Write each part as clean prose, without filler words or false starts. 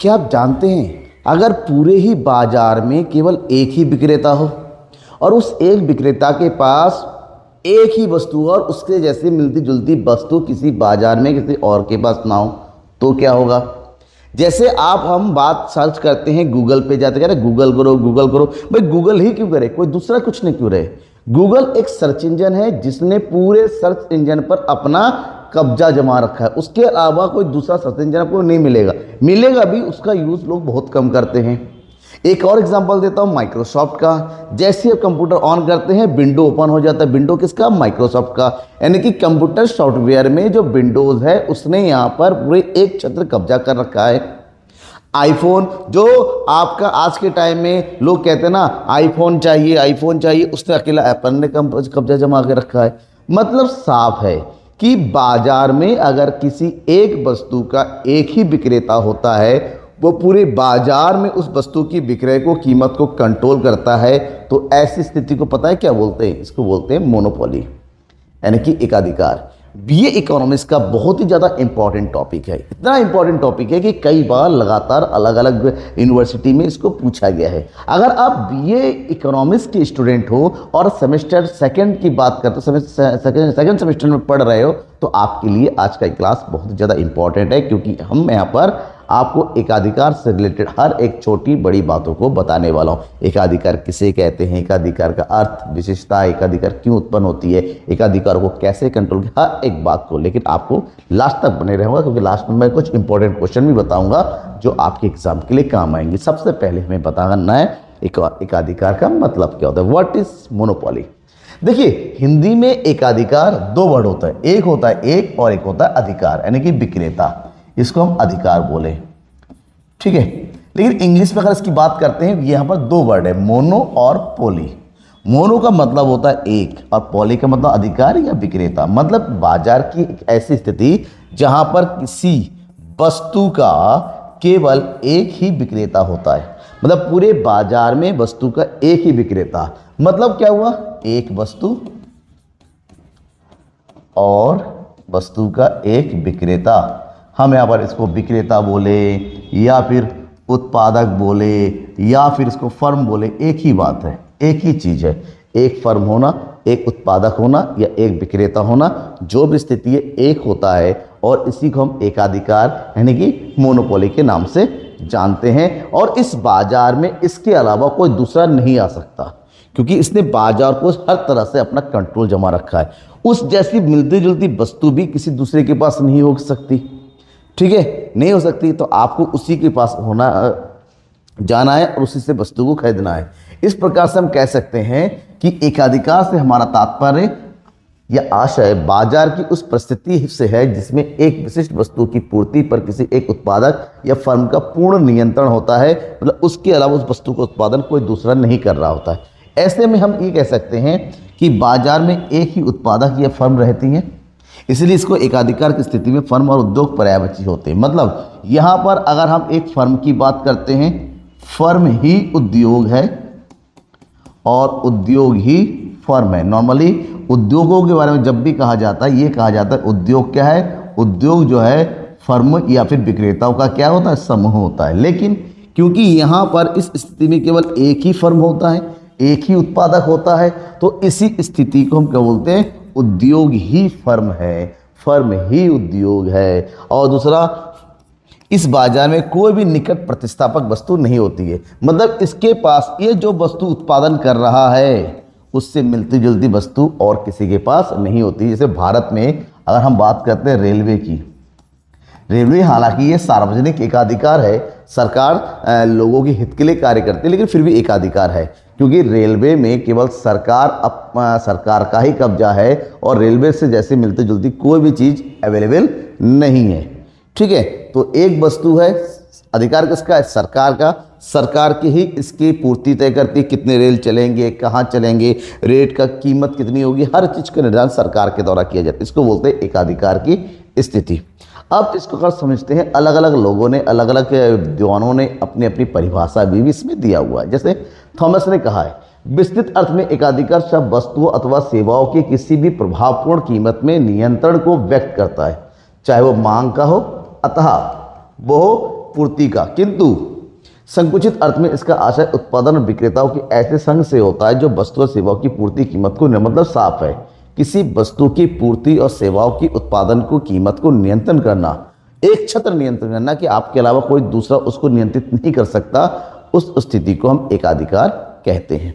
क्या आप जानते हैं, अगर पूरे ही बाजार में केवल एक ही विक्रेता हो और उस एक विक्रेता के पास एक ही वस्तु और उसके जैसे मिलती जुलती वस्तु किसी बाजार में किसी और के पास ना हो, तो क्या होगा। जैसे हम बात सर्च करते हैं, गूगल पे जाते कहते हैं गूगल करो गूगल करो। भाई गूगल ही क्यों करे, कोई दूसरा कुछ नहीं क्यों रहे। गूगल एक सर्च इंजन है जिसने पूरे सर्च इंजन पर अपना कब्जा जमा रखा है। उसके अलावा कोई दूसरा सर्च इंजन आपको नहीं मिलेगा, मिलेगा भी उसका यूज़ लोग बहुत कम करते हैं। एक और एग्जांपल देता हूँ माइक्रोसॉफ्ट का। जैसे आप कंप्यूटर ऑन करते हैं विंडो ओपन हो जाता है। विंडो किसका, माइक्रोसॉफ्ट का। यानी कि कंप्यूटर सॉफ्टवेयर में जो विंडोज़ है उसने यहाँ पर पूरे एक छत्र कब्जा कर रखा है। आईफोन जो आपका आज के टाइम में लोग कहते हैं ना आईफोन चाहिए आईफोन चाहिए, उसने अकेला एप्पल ने कब्जा जमा के रखा है। मतलब साफ है कि बाजार में अगर किसी एक वस्तु का एक ही विक्रेता होता है, वो पूरे बाजार में उस वस्तु की विक्रय को कीमत को कंट्रोल करता है, तो ऐसी स्थिति को पता है क्या बोलते हैं, इसको बोलते हैं मोनोपोली, यानी कि एकाधिकार। बीए इकोनॉमिक्स का बहुत ही ज़्यादा इंपॉर्टेंट टॉपिक है। इतना इंपॉर्टेंट टॉपिक है कि कई बार लगातार अलग अलग यूनिवर्सिटी में इसको पूछा गया है। अगर आप बीए इकोनॉमिक्स के स्टूडेंट हो और सेमेस्टर सेकंड की बात करते हो, सेकंड सेमेस्टर में पढ़ रहे हो, तो आपके लिए आज का क्लास बहुत ज़्यादा इंपॉर्टेंट है, क्योंकि हम यहाँ पर आपको एकाधिकार से रिलेटेड हर एक छोटी बड़ी बातों को बताने वाला हूँ। एकाधिकार किसे कहते हैं, एकाधिकार का अर्थ, विशेषता, एकाधिकार क्यों उत्पन्न होती है, एकाधिकार को कैसे कंट्रोल, हर एक बात को। लेकिन आपको लास्ट तक बने रहूँगा, क्योंकि लास्ट में मैं कुछ इंपॉर्टेंट क्वेश्चन भी बताऊँगा जो आपके एग्जाम के लिए काम आएंगे। सबसे पहले हमें बताना है एकाधिकार का मतलब क्या होता है। What is monopoly. देखिए हिंदी में एकाधिकार दो वर्ड होता है, एक होता है एक और एक होता है अधिकार, यानी कि विक्रेता। इसको हम अधिकार बोले, ठीक है। लेकिन इंग्लिश में अगर इसकी बात करते हैं, यहाँ पर दो वर्ड है, मोनो और पोली। मोनो का मतलब होता है एक और पोली का मतलब अधिकार या विक्रेता। मतलब बाजार की एक ऐसी स्थिति जहां पर किसी वस्तु का केवल एक ही विक्रेता होता है। मतलब पूरे बाजार में वस्तु का एक ही विक्रेता। मतलब क्या हुआ, एक वस्तु और वस्तु का एक विक्रेता। हम यहाँ पर इसको विक्रेता बोले या फिर उत्पादक बोले या फिर इसको फर्म बोले, एक ही बात है, एक ही चीज़ है। एक फर्म होना, एक उत्पादक होना या एक विक्रेता होना, जो भी स्थिति है एक होता है, और इसी को हम एकाधिकार यानी कि मोनोपोली के नाम से जानते हैं। और इस बाजार में इसके अलावा कोई दूसरा नहीं आ सकता, क्योंकि इसने बाजार को हर तरह से अपना कंट्रोल जमा रखा है। उस जैसी मिलती जुलती वस्तु भी किसी दूसरे के पास नहीं हो सकती, ठीक है, नहीं हो सकती। तो आपको उसी के पास होना जाना है और उसी से वस्तु को खरीदना है। इस प्रकार से हम कह सकते हैं कि एकाधिकार से हमारा तात्पर्य या आशय बाजार की उस परिस्थिति से है जिसमें एक विशिष्ट वस्तु की पूर्ति पर किसी एक उत्पादक या फर्म का पूर्ण नियंत्रण होता है। मतलब उसके अलावा उस वस्तु का उत्पादन कोई दूसरा नहीं कर रहा होता है। ऐसे में हम ये कह सकते हैं कि बाजार में एक ही उत्पादक या फर्म रहती है, इसलिए इसको एकाधिकार की स्थिति में फर्म और उद्योग पर्यायवाची होते हैं। मतलब यहाँ पर अगर हम एक फर्म की बात करते हैं, फर्म ही उद्योग है और उद्योग ही फर्म है। नॉर्मली उद्योगों के बारे में जब भी कहा जाता है, ये कहा जाता है उद्योग क्या है, उद्योग जो है फर्म या फिर विक्रेताओं का क्या होता है, समूह होता है। लेकिन क्योंकि यहाँ पर इस स्थिति में केवल एक ही फर्म होता है, एक ही उत्पादक होता है, तो इसी स्थिति को हम क्या बोलते हैं, उद्योग ही फर्म है, फर्म ही उद्योग है। और दूसरा, इस बाजार में कोई भी निकट प्रतिस्थापक वस्तु नहीं होती है। मतलब इसके पास ये जो वस्तु उत्पादन कर रहा है उससे मिलती जुलती वस्तु और किसी के पास नहीं होती। जैसे भारत में अगर हम बात करते हैं रेलवे की, रेलवे हालांकि ये सार्वजनिक एकाधिकार है, सरकार लोगों के हित के लिए कार्य करती है, लेकिन फिर भी एकाधिकार है, क्योंकि रेलवे में केवल सरकार का ही कब्जा है और रेलवे से जैसे मिलती जुलती कोई भी चीज़ अवेलेबल नहीं है, ठीक है। तो एक वस्तु है, अधिकार किसका है, सरकार का। सरकार की ही इसकी पूर्ति तय करती है, कितने रेल चलेंगे, कहाँ चलेंगे, रेट का कीमत कितनी होगी, हर चीज़ का निर्धारण सरकार के द्वारा किया जाता है। इसको बोलते हैं एकाधिकार की स्थिति। अब इसको अगर समझते हैं, अलग अलग लोगों ने, अलग अलग विद्वानों ने अपनी अपनी परिभाषा भी इसमें दिया हुआ है। जैसे थॉमस ने कहा है, विस्तृत अर्थ में एकाधिकार शब्द वस्तुओं अथवा सेवाओं की किसी भी प्रभावपूर्ण कीमत में नियंत्रण को व्यक्त करता है, चाहे वो मांग का हो, अतः वो पूर्ति का, किंतु संकुचित अर्थ में इसका आशय उत्पादन और विक्रेताओं के ऐसे संघ से होता है जो वस्तु और सेवाओं की पूर्ति कीमत को मतलब साफ है, किसी वस्तु की पूर्ति और सेवाओं की उत्पादन को कीमत को नियंत्रण करना, एक छत्र नियंत्रण करना कि आपके अलावा कोई दूसरा उसको नियंत्रित नहीं कर सकता, उस स्थिति को हम एकाधिकार कहते हैं।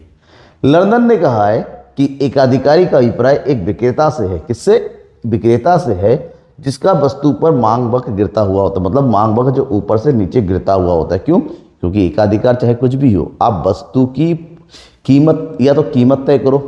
लर्नर ने कहा है कि एकाधिकारी का अभिप्राय एक विक्रेता से है। किससे? विक्रेता से है, जिसका वस्तु पर मांग वक्र गिरता हुआ होता है, मतलब मांग वक्र जो ऊपर से नीचे गिरता हुआ होता है। क्यों? क्योंकि एकाधिकार चाहे कुछ भी हो, आप वस्तु की कीमत या तो कीमत तय करो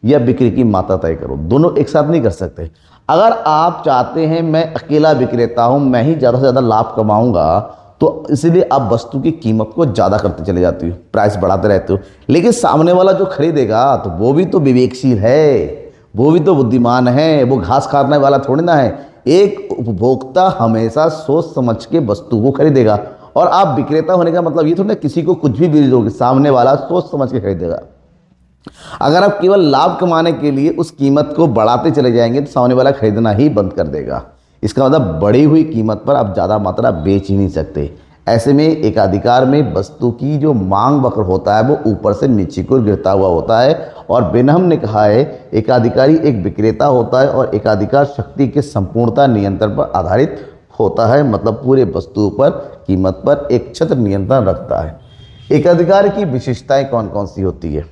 या बिक्री की मात्रा तय करो, दोनों एक साथ नहीं कर सकते। अगर आप चाहते हैं मैं अकेला विक्रेता हूं, मैं ही ज़्यादा से ज़्यादा लाभ कमाऊंगा, तो इसलिए आप वस्तु की कीमत को ज़्यादा करते चले जाते हो, प्राइस बढ़ाते रहते हो। लेकिन सामने वाला जो खरीदेगा तो वो भी तो विवेकशील है, वो भी तो बुद्धिमान है, वो घास खाने वाला थोड़ी ना है। एक उपभोक्ता हमेशा सोच समझ के वस्तु को खरीदेगा, और आप विक्रेता होने का मतलब ये थोड़ा किसी को कुछ भी बेच दोगे, सामने वाला सोच समझ के खरीदेगा। अगर आप केवल लाभ कमाने के लिए उस कीमत को बढ़ाते चले जाएंगे तो सामने वाला खरीदना ही बंद कर देगा। इसका मतलब बढ़ी हुई कीमत पर आप ज़्यादा मात्रा बेच ही नहीं सकते। ऐसे में एकाधिकार में वस्तु की जो मांग वक्र होता है वो ऊपर से नीचे को गिरता हुआ होता है, और बेनहम ने कहा है एकाधिकारी एक विक्रेता होता है और एकाधिकार शक्ति के संपूर्णता नियंत्रण पर आधारित होता है, मतलब पूरे वस्तु पर कीमत पर एक छत्र नियंत्रण रखता है। एकाधिकार की विशेषताएं कौन कौन सी होती है?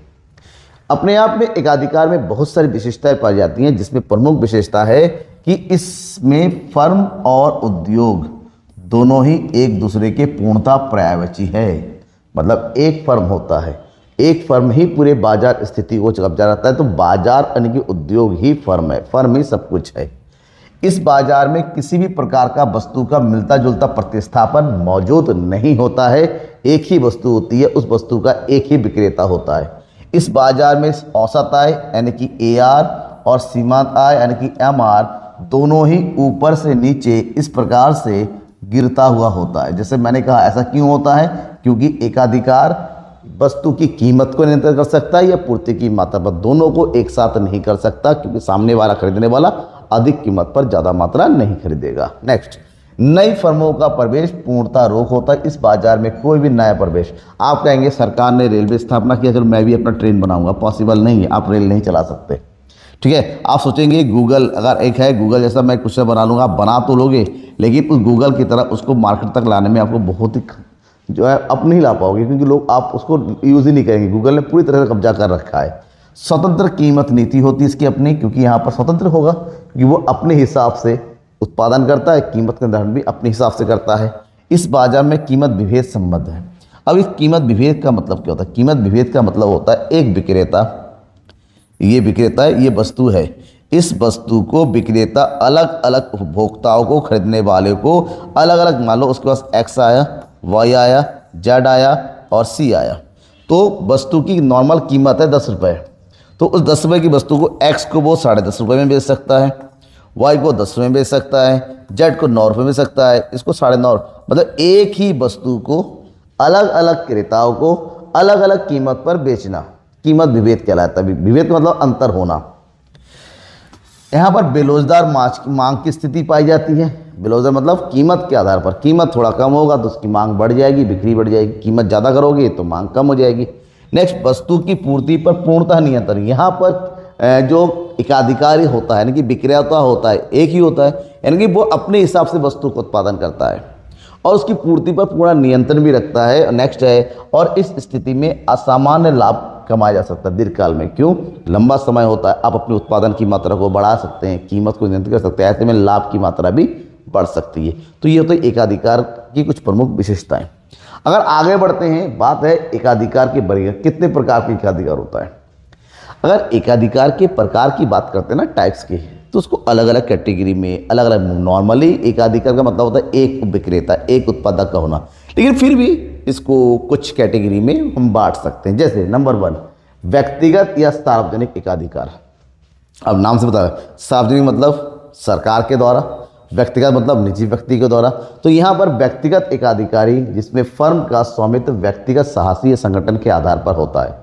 अपने आप में एकाधिकार में बहुत सारी विशेषताएं पाई जाती हैं, जिसमें प्रमुख विशेषता है कि इसमें फर्म और उद्योग दोनों ही एक दूसरे के पूर्णता पर्यायवाची है। मतलब एक फर्म होता है, एक फर्म ही पूरे बाजार स्थिति को कब्जा रखता है, तो बाजार यानी कि उद्योग ही फर्म है, फर्म ही सब कुछ है। इस बाजार में किसी भी प्रकार का वस्तु का मिलता जुलता प्रतिस्थापन मौजूद नहीं होता है, एक ही वस्तु होती है, उस वस्तु का एक ही विक्रेता होता है। इस बाजार में औसत आय यानी कि AR और सीमांत आय यानी कि MR दोनों ही ऊपर से नीचे इस प्रकार से गिरता हुआ होता है। जैसे मैंने कहा, ऐसा क्यों होता है? क्योंकि एकाधिकार वस्तु की कीमत को नियंत्रित कर सकता है या पूर्ति की मात्रा पर, दोनों को एक साथ नहीं कर सकता, क्योंकि सामने वाला खरीदने वाला अधिक कीमत पर ज़्यादा मात्रा नहीं खरीदेगा। नेक्स्ट, नई फर्मों का प्रवेश पूर्णता रोक होता है। इस बाजार में कोई भी नया प्रवेश, आप कहेंगे सरकार ने रेलवे स्थापना किया, चलो मैं भी अपना ट्रेन बनाऊंगा, पॉसिबल नहीं है, आप रेल नहीं चला सकते। ठीक है, आप सोचेंगे गूगल, अगर एक है गूगल जैसा मैं कुछ बना लूँगा, आप बना तो लोगे, लेकिन उस गूगल की तरह उसको मार्केट तक लाने में आपको बहुत ही जो है अब नहीं ला पाओगे, क्योंकि लोग आप उसको यूज़ ही नहीं करेंगे। गूगल ने पूरी तरह से कब्जा कर रखा है। स्वतंत्र कीमत नीति होती है इसकी अपनी, क्योंकि यहाँ पर स्वतंत्र होगा, क्योंकि वो अपने हिसाब से उत्पादन करता है, कीमत का निर्धारण भी अपने हिसाब से करता है। इस बाजार में कीमत विभेद संबंध है। अब इस कीमत विभेद का मतलब क्या होता है? कीमत विभेद का मतलब होता है एक विक्रेता, ये विक्रेता है, ये वस्तु है, इस वस्तु को विक्रेता अलग अलग उपभोक्ताओं को, खरीदने वाले को अलग अलग, मान लो उसके पास X आया, Y आया, Z आया और C आया, तो वस्तु की नॉर्मल कीमत है 10 रुपये, तो उस 10 रुपये की वस्तु को X को वो 10.5 रुपये में बेच सकता है, Y को 10 रुपये में बेच सकता है, Z को 9 रुपये में बेच सकता है, इसको 9.5, मतलब एक ही वस्तु को अलग अलग क्रेताओं को अलग अलग कीमत पर बेचना कीमत विभेद कहलाता है। विभेद का मतलब अंतर होना। यहाँ पर बेरोजगार मांग की स्थिति पाई जाती है। बेरोजगार मतलब कीमत के आधार पर, कीमत थोड़ा कम होगा तो उसकी मांग बढ़ जाएगी, बिक्री बढ़ जाएगी, कीमत ज़्यादा करोगे तो मांग कम हो जाएगी। नेक्स्ट, वस्तु की पूर्ति पर पूर्णतः नियंत्रण। यहाँ पर जो एकाधिकारी होता है यानी कि विक्रेता होता है, एक ही होता है, यानी कि वो अपने हिसाब से वस्तु को उत्पादन करता है और उसकी पूर्ति पर पूरा नियंत्रण भी रखता है। नेक्स्ट है, और इस स्थिति में असामान्य लाभ कमाया जा सकता है दीर्घकाल में। क्यों? लंबा समय होता है, आप अपने उत्पादन की मात्रा को बढ़ा सकते हैं, कीमत को नियंत्रित कर सकते हैं, ऐसे में लाभ की मात्रा भी बढ़ सकती है। तो ये होता है एकाधिकार की कुछ प्रमुख विशेषताएं। अगर आगे बढ़ते हैं, बात है एकाधिकार के वर्गीकरण, कितने प्रकार के एकाधिकार होता है। अगर एकाधिकार के प्रकार की बात करते हैं ना, टाइप्स की, तो उसको अलग अलग कैटेगरी में अलग अलग, नॉर्मली एकाधिकार का मतलब होता है एक विक्रेता, एक उत्पादक का होना, लेकिन फिर भी इसको कुछ कैटेगरी में हम बांट सकते हैं। जैसे नंबर 1, व्यक्तिगत या सार्वजनिक एकाधिकार। अब नाम से बता, सार्वजनिक मतलब सरकार के द्वारा, व्यक्तिगत मतलब निजी व्यक्ति के द्वारा। तो यहाँ पर व्यक्तिगत एकाधिकारी जिसमें फर्म का स्वामित्व व्यक्तिगत साहसी या संगठन के आधार पर होता है,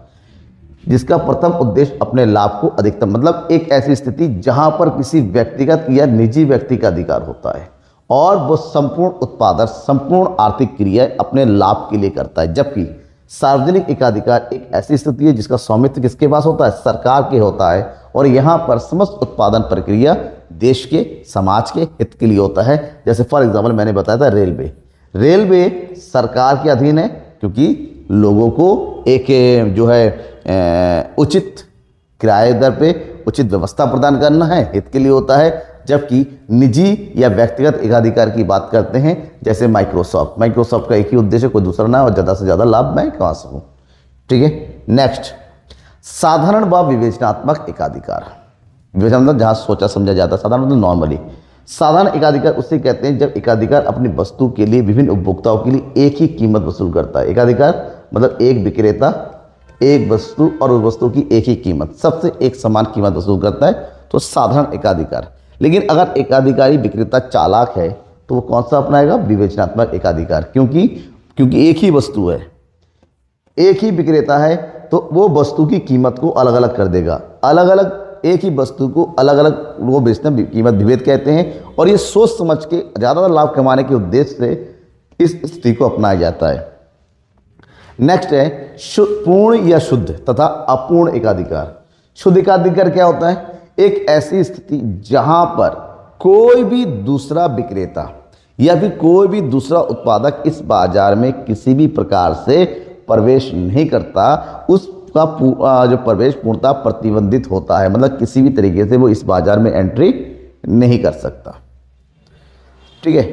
जिसका प्रथम उद्देश्य अपने लाभ को अधिकतम, मतलब एक ऐसी स्थिति जहां पर किसी व्यक्तिगत या निजी व्यक्ति का अधिकार होता है और वो संपूर्ण उत्पादन, संपूर्ण आर्थिक क्रिया अपने लाभ के लिए करता है। जबकि सार्वजनिक एकाधिकार एक ऐसी स्थिति है जिसका स्वामित्व किसके पास होता है? सरकार के होता है, और यहाँ पर समस्त उत्पादन प्रक्रिया देश के, समाज के हित के लिए होता है। जैसे फॉर एग्जाम्पल मैंने बताया था रेलवे सरकार के अधीन है, क्योंकि लोगों को एक जो है उचित किराए दर पे उचित व्यवस्था प्रदान करना है, हित के लिए होता है। जबकि निजी या व्यक्तिगत एकाधिकार की बात करते हैं, जैसे माइक्रोसॉफ्ट का एक ही उद्देश्य, कोई दूसरा ना, और ज़्यादा से ज़्यादा लाभ मैं कमा सकूँ। ठीक है, नेक्स्ट, साधारण व विवेचनात्मक एकाधिकार। विवेचना मतलब जहाँ सोचा समझा जाता है, साधारण मतलब नॉर्मली। साधारण एकाधिकार उसे कहते हैं जब एकाधिकार अपनी वस्तु के लिए विभिन्न उपभोक्ताओं के लिए एक ही कीमत वसूल करता है। एकाधिकार मतलब एक विक्रेता एक वस्तु और उस वस्तु की एक ही कीमत, सबसे एक समान कीमत वसूल करता है, तो साधारण एकाधिकार। लेकिन अगर एकाधिकारी विक्रेता चालाक है तो वो कौन सा अपनाएगा? विवेचनात्मक एकाधिकार। क्योंकि एक ही वस्तु है, एक ही विक्रेता है, तो वो वस्तु की कीमत को अलग अलग कर देगा। अलग अलग एक ही वस्तु को अलग अलग वो बेचना कीमत विभेद कहते हैं, और ये सोच समझ के ज़्यादा लाभ कमाने के उद्देश्य से इस स्थिति को अपनाया जाता है। नेक्स्ट है पूर्ण या शुद्ध तथा अपूर्ण एकाधिकार। शुद्ध एकाधिकार क्या होता है? एक ऐसी स्थिति जहां पर कोई भी दूसरा विक्रेता या फिर कोई भी दूसरा उत्पादक इस बाजार में किसी भी प्रकार से प्रवेश नहीं करता, उसका जो प्रवेश पूर्णतः प्रतिबंधित होता है, मतलब किसी भी तरीके से वो इस बाजार में एंट्री नहीं कर सकता। ठीक है,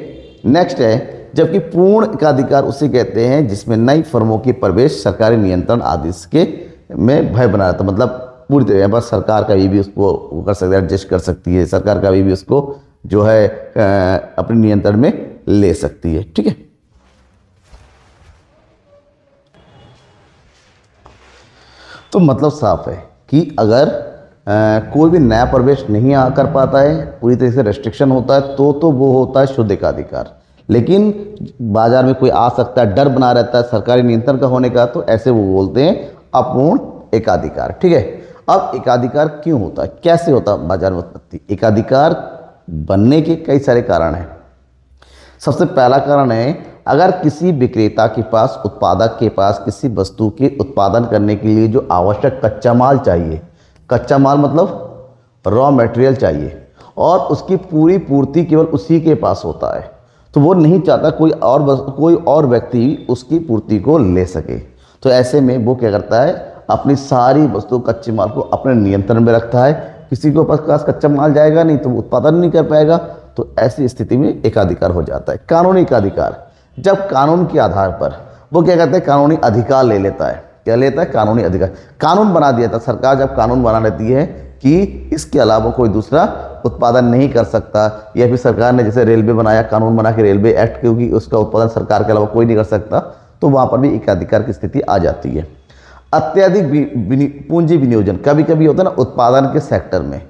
नेक्स्ट है जबकि पूर्ण एकाधिकार उसे कहते हैं जिसमें नई फर्मों के प्रवेश सरकारी नियंत्रण आदेश के में भय बना रहता, मतलब पूरी तरह बस सरकार का भी उसको कर सकती है, एडजस्ट कर सकती है, सरकार का भी उसको जो है अपने नियंत्रण में ले सकती है। ठीक है, तो मतलब साफ है कि अगर कोई भी नया प्रवेश नहीं कर पाता है, पूरी तरह से रेस्ट्रिक्शन होता है, तो वो होता है शुद्ध एकाधिकार। लेकिन बाजार में कोई आ सकता है, डर बना रहता है सरकारी नियंत्रण का होने का, तो ऐसे वो बोलते हैं अपूर्ण एकाधिकार। ठीक है, अब एकाधिकार क्यों होता है, कैसे होता है बाजार में उत्पत्ति? एकाधिकार बनने के कई सारे कारण हैं। सबसे पहला कारण है, अगर किसी विक्रेता के पास, उत्पादक के पास किसी वस्तु के उत्पादन करने के लिए जो आवश्यक कच्चा माल चाहिए, कच्चा माल मतलब रॉ मटेरियल चाहिए, और उसकी पूरी पूर्ति केवल उसी के पास होता है, तो वो नहीं चाहता कोई और व्यक्ति उसकी पूर्ति को ले सके। तो ऐसे में वो क्या करता है, अपनी सारी वस्तु कच्चे माल को अपने नियंत्रण में रखता है। किसी के पास कच्चा माल जाएगा नहीं तो वो उत्पादन नहीं कर पाएगा, तो ऐसी स्थिति में एकाधिकार हो जाता है। कानूनी एकाधिकार, जब कानून के आधार पर वो क्या कहते हैं, कानूनी अधिकार ले लेता है। क्या लेता है? कानूनी अधिकार। कानून बना दिया था सरकार, जब कानून बना लेती है कि इसके अलावा कोई दूसरा उत्पादन नहीं कर सकता, या फिर सरकार ने जैसे रेलवे बनाया, कानून बना के रेलवे एक्ट, क्योंकि उसका उत्पादन सरकार के अलावा कोई नहीं कर सकता, तो वहाँ पर भी एकाधिकार की स्थिति आ जाती है। अत्यधिक पूंजी विनियोजन, कभी कभी होता है ना उत्पादन के सेक्टर में,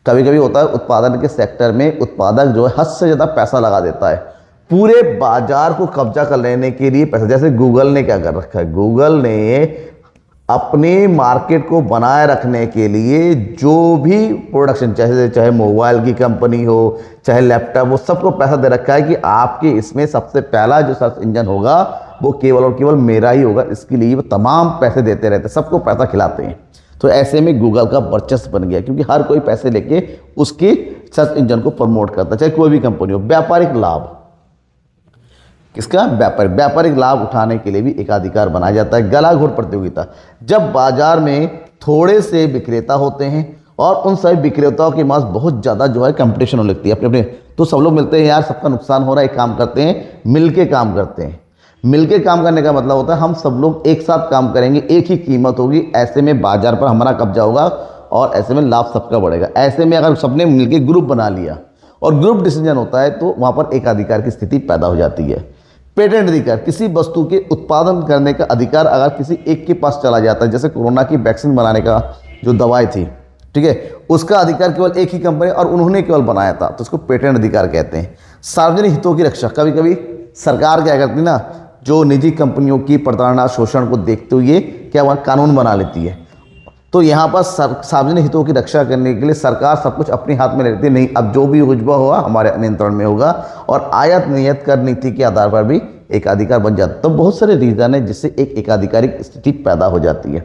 कभी कभी होता है उत्पादन के सेक्टर में उत्पादक जो है हद से ज़्यादा पैसा लगा देता है पूरे बाजार को कब्जा कर लेने के लिए पैसा। जैसे गूगल ने क्या कर रखा है, गूगल ने अपने मार्केट को बनाए रखने के लिए जो भी प्रोडक्शन, चाहे मोबाइल की कंपनी हो, चाहे लैपटॉप हो, सबको पैसा दे रखा है कि आपके इसमें सबसे पहला जो सर्च इंजन होगा वो केवल और केवल मेरा ही होगा। इसके लिए वो तमाम पैसे देते रहते हैं, सबको पैसा खिलाते हैं। तो ऐसे में गूगल का वर्चस्व बन गया, क्योंकि हर कोई पैसे लेके उसके सर्च इंजन को प्रमोट करता है, चाहे कोई भी कंपनी हो। व्यापारिक लाभ, किसका? व्यापारिक लाभ उठाने के लिए भी एकाधिकार बनाया जाता है। गलाघोट प्रतियोगिता, जब बाजार में थोड़े से विक्रेता होते हैं और उन सभी विक्रेताओं के पास बहुत ज़्यादा जो है कंपटीशन होने लगती है अपने, तो सब लोग मिलते हैं, यार सबका नुकसान हो रहा है, एक काम करते हैं, मिलके काम करते हैं। मिलके काम करने का मतलब होता है हम सब लोग एक साथ काम करेंगे, एक ही कीमत होगी, ऐसे में बाजार पर हमारा कब्जा होगा और ऐसे में लाभ सबका बढ़ेगा। ऐसे में अगर सबने मिलके ग्रुप बना लिया और ग्रुप डिसीजन होता है तो वहाँ पर एकाधिकार की स्थिति पैदा हो जाती है। पेटेंट अधिकार, किसी वस्तु के उत्पादन करने का अधिकार अगर किसी एक के पास चला जाता है, जैसे कोरोना की वैक्सीन बनाने का जो दवाई थी, ठीक है, उसका अधिकार केवल एक ही कंपनी और उन्होंने केवल बनाया था, तो उसको पेटेंट अधिकार कहते हैं। सार्वजनिक हितों की रक्षा, कभी कभी सरकार क्या करती है ना, जो निजी कंपनियों की प्रताड़ना शोषण को देखते हुए क्या वह कानून बना लेती है, तो यहाँ पर सार्वजनिक हितों की रक्षा करने के लिए सरकार सब कुछ अपने हाथ में लेती नहीं, अब जो भी उजवा हुआ हमारे नियंत्रण में होगा और आयात निर्यात कर नीति के आधार पर भी एकाधिकार बन जाता है। तो बहुत सारे रीज़न है जिससे एक एकाधिकारिक स्थिति पैदा हो जाती है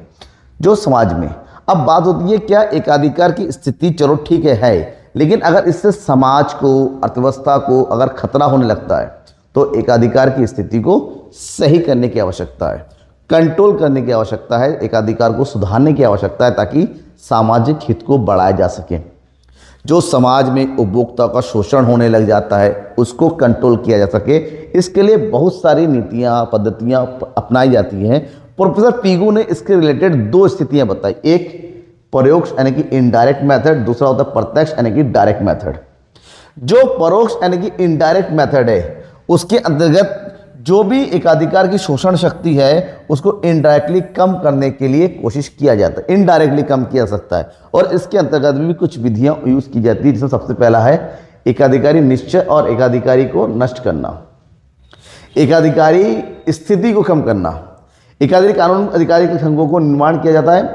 जो समाज में। अब बात होती है क्या एकाधिकार की स्थिति चलो ठीक है, लेकिन अगर इससे समाज को, अर्थव्यवस्था को अगर खतरा होने लगता है तो एकाधिकार की स्थिति को सही करने की आवश्यकता है, कंट्रोल करने की आवश्यकता है, एकाधिकार को सुधारने की आवश्यकता है ताकि सामाजिक हित को बढ़ाया जा सके। जो समाज में उपभोक्ता का शोषण होने लग जाता है उसको कंट्रोल किया जा सके, इसके लिए बहुत सारी नीतियाँ पद्धतियाँ अपनाई जाती हैं। प्रोफेसर पीगू ने इसके रिलेटेड 2 स्थितियाँ बताई, एक परोक्ष यानी कि इनडायरेक्ट मेथड, दूसरा होता है प्रत्यक्ष यानी कि डायरेक्ट मेथड। जो परोक्ष यानी कि इनडायरेक्ट मेथड है उसके अंतर्गत जो भी एकाधिकार की शोषण शक्ति है उसको इनडायरेक्टली कम करने के लिए कोशिश किया जाता है, इनडायरेक्टली कम किया जा सकता है। और इसके अंतर्गत भी कुछ विधियां यूज की जाती है, जिसमें सबसे पहला है एकाधिकारी निश्चय और एकाधिकारी को नष्ट करना, एकाधिकारी स्थिति को कम करना। एकाधिकारी कानून अधिकारी के संघों को निर्माण किया जाता है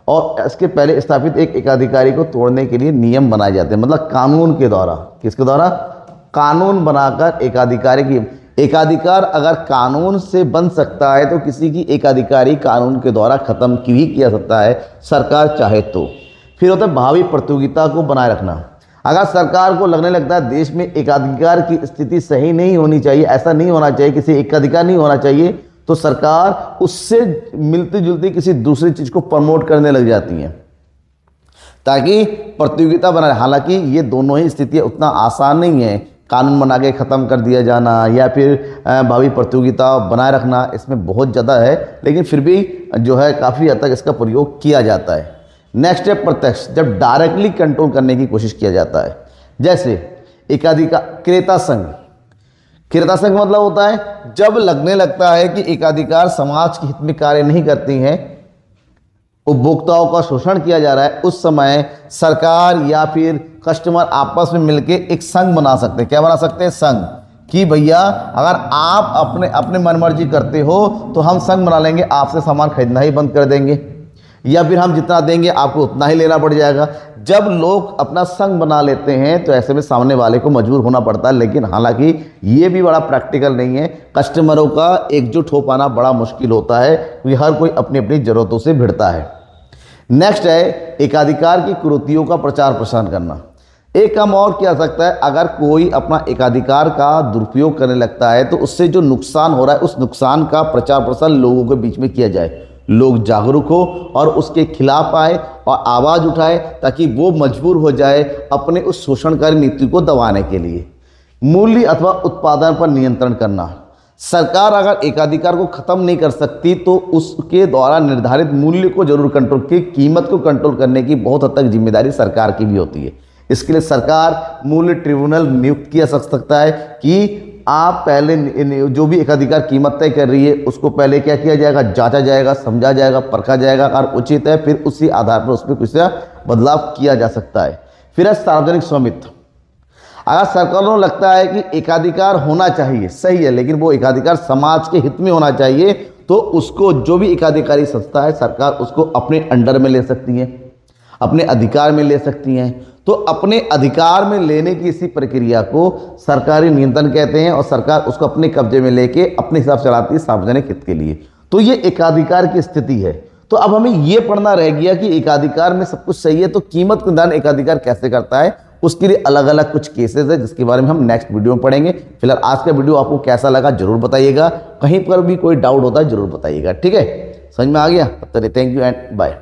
और इसके पहले स्थापित एक एकाधिकारी को तोड़ने के लिए नियम बनाए जाते हैं, मतलब कानून के द्वारा। किसके द्वारा? कानून बनाकर एकाधिकारी की, एकाधिकार अगर कानून से बन सकता है तो किसी की एकाधिकारी कानून के द्वारा खत्म भी किया सकता है, सरकार चाहे तो। फिर होता है भावी प्रतियोगिता को बनाए रखना। अगर सरकार को लगने लगता है देश में एकाधिकार की स्थिति सही नहीं होनी चाहिए, ऐसा नहीं होना चाहिए, किसी एकाधिकार नहीं होना चाहिए, तो सरकार उससे मिलती जुलती किसी दूसरी चीज को प्रमोट करने लग जाती है ताकि प्रतियोगिता बना रहे। हालांकि ये दोनों ही स्थितियां उतना आसान नहीं है, कानून बना के ख़त्म कर दिया जाना या फिर भावी प्रतियोगिता बनाए रखना, इसमें बहुत ज़्यादा है, लेकिन फिर भी जो है काफ़ी हद तक इसका प्रयोग किया जाता है। नेक्स्ट है प्रत्यक्ष, जब डायरेक्टली कंट्रोल करने की कोशिश किया जाता है। जैसे एकाधिकार क्रेता संघ, क्रेता संघ मतलब होता है जब लगने लगता है कि एकाधिकार समाज के हित में कार्य नहीं करती हैं, उपभोक्ताओं का शोषण किया जा रहा है, उस समय सरकार या फिर कस्टमर आपस में मिलके एक संघ बना सकते हैं। क्या बना सकते हैं? संघ, कि भैया अगर आप अपने मनमर्जी करते हो तो हम संघ बना लेंगे, आपसे सामान खरीदना ही बंद कर देंगे या फिर हम जितना देंगे आपको उतना ही लेना पड़ जाएगा। जब लोग अपना संघ बना लेते हैं तो ऐसे में सामने वाले को मजबूर होना पड़ता है, लेकिन हालांकि ये भी बड़ा प्रैक्टिकल नहीं है। कस्टमरों का एकजुट हो पाना बड़ा मुश्किल होता है क्योंकि हर कोई अपनी अपनी ज़रूरतों से भिड़ता है। नेक्स्ट है एकाधिकार की कुरीतियों का प्रचार प्रसार करना। एक काम और किया जा सकता है, अगर कोई अपना एकाधिकार का दुरुपयोग करने लगता है तो उससे जो नुकसान हो रहा है उस नुकसान का प्रचार प्रसार लोगों के बीच में किया जाए, लोग जागरूक हो और उसके खिलाफ आए और आवाज़ उठाए ताकि वो मजबूर हो जाए अपने उस शोषणकारी नीति को दबाने के लिए। मूल्य अथवा उत्पादन पर नियंत्रण करना, सरकार अगर एकाधिकार को खत्म नहीं कर सकती तो उसके द्वारा निर्धारित मूल्य को जरूर कंट्रोल की, कीमत को कंट्रोल करने की बहुत हद तक जिम्मेदारी सरकार की भी होती है। इसके लिए सरकार मूल्य ट्रिब्यूनल नियुक्त किया जा सकता है कि आप पहले जो भी एकाधिकार कीमत तय कर रही है उसको पहले क्या किया जाएगा, जांचा जाएगा, समझा जाएगा, परखा जाएगा, अगर उचित है फिर उसी आधार पर उस पर कुछ बदलाव किया जा सकता है। फिर है सार्वजनिक स्वामित्व। अगर सरकार को लगता है कि एकाधिकार होना चाहिए, सही है, लेकिन वो एकाधिकार समाज के हित में होना चाहिए, तो उसको जो भी एकाधिकारी संस्था है सरकार उसको अपने अंडर में ले सकती है, अपने अधिकार में ले सकती हैं। तो अपने अधिकार में लेने की इसी प्रक्रिया को सरकारी नियंत्रण कहते हैं और सरकार उसको अपने कब्जे में लेके अपने हिसाब से चलाती है सार्वजनिक हित के लिए। तो ये एकाधिकार की स्थिति है। तो अब हमें ये पढ़ना रह गया कि एकाधिकार में सब कुछ सही है तो कीमत का निर्धारण एकाधिकार कैसे करता है, उसके लिए अलग अलग कुछ केसेस है जिसके बारे में हम नेक्स्ट वीडियो में पढ़ेंगे। फिलहाल आज का वीडियो आपको कैसा लगा जरूर बताइएगा, कहीं पर भी कोई डाउट होता है जरूर बताइएगा, ठीक है? समझ में आ गया? तब तक थैंक यू एंड बाय।